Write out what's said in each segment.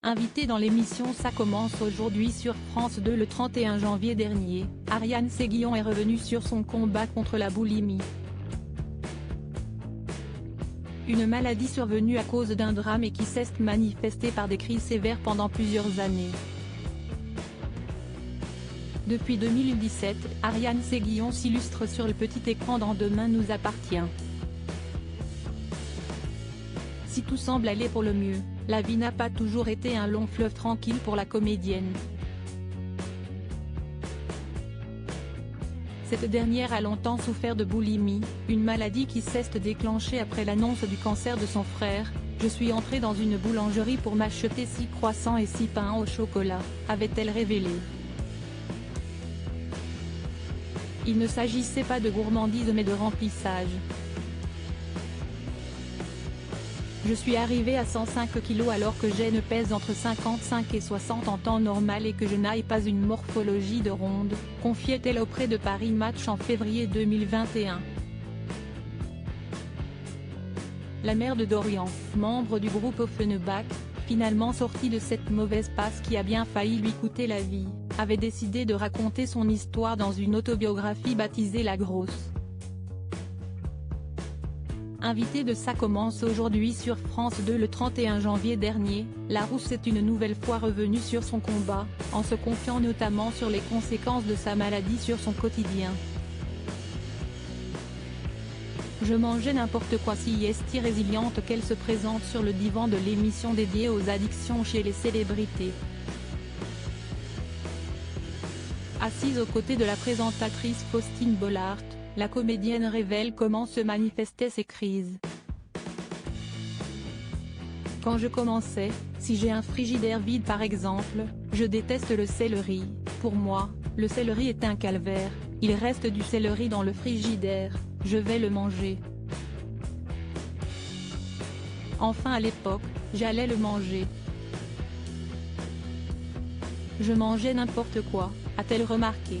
Invitée dans l'émission Ça commence aujourd'hui sur France 2 le 31 janvier dernier, Ariane Séguillon est revenue sur son combat contre la boulimie. Une maladie survenue à cause d'un drame et qui s'est manifestée par des crises sévères pendant plusieurs années. Depuis 2017, Ariane Séguillon s'illustre sur le petit écran dans Demain nous appartient. Si tout semble aller pour le mieux, la vie n'a pas toujours été un long fleuve tranquille pour la comédienne. Cette dernière a longtemps souffert de boulimie, une maladie qui s'est déclenchée après l'annonce du cancer de son frère. « Je suis entrée dans une boulangerie pour m'acheter 6 croissants et 6 pains au chocolat », avait-elle révélé. Il ne s'agissait pas de gourmandise mais de remplissage. Je suis arrivée à 105 kg alors que je ne pèse entre 55 et 60 en temps normal et que je n'aille pas une morphologie de ronde, confiait-elle auprès de Paris Match en février 2021. La mère de Dorian, membre du groupe Offenbach, finalement sortie de cette mauvaise passe qui a bien failli lui coûter la vie, avait décidé de raconter son histoire dans une autobiographie baptisée La Grosse. Invitée de Ça commence aujourd'hui sur France 2 le 31 janvier dernier, la Rousse est une nouvelle fois revenue sur son combat, en se confiant notamment sur les conséquences de sa maladie sur son quotidien. Je mangeais n'importe quoi si est résiliente qu'elle se présente sur le divan de l'émission dédiée aux addictions chez les célébrités. Assise aux côtés de la présentatrice Faustine Bollaert, la comédienne révèle comment se manifestaient ces crises. Quand je commençais, si j'ai un frigidaire vide par exemple, je déteste le céleri. Pour moi, le céleri est un calvaire, il reste du céleri dans le frigidaire, je vais le manger. Enfin à l'époque, j'allais le manger. Je mangeais n'importe quoi, a-t-elle remarqué.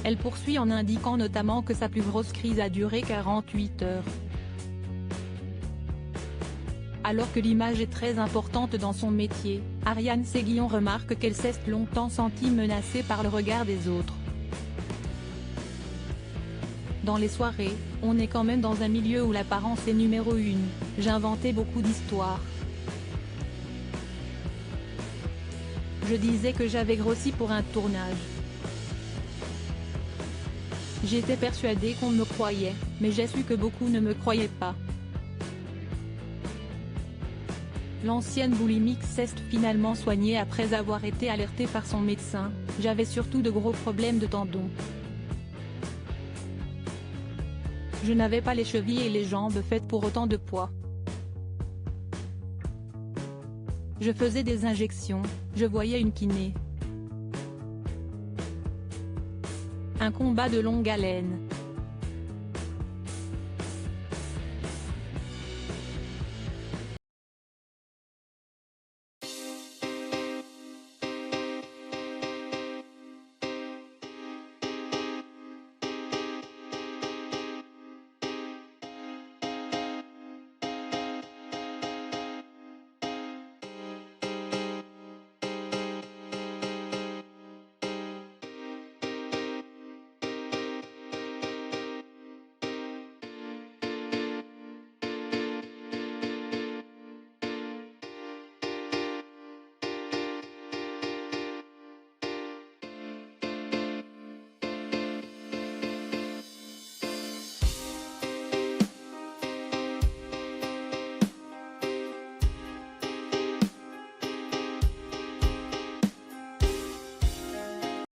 Elle poursuit en indiquant notamment que sa plus grosse crise a duré 48 heures. Alors que l'image est très importante dans son métier, Ariane Séguillon remarque qu'elle s'est longtemps sentie menacée par le regard des autres. Dans les soirées, on est quand même dans un milieu où l'apparence est numéro 1, j'inventais beaucoup d'histoires. Je disais que j'avais grossi pour un tournage. J'étais persuadée qu'on me croyait, mais j'ai su que beaucoup ne me croyaient pas. L'ancienne boulimique s'est finalement soignée après avoir été alertée par son médecin, j'avais surtout de gros problèmes de tendons. Je n'avais pas les chevilles et les jambes faites pour autant de poids. Je faisais des injections, je voyais une kiné. Un combat de longue haleine.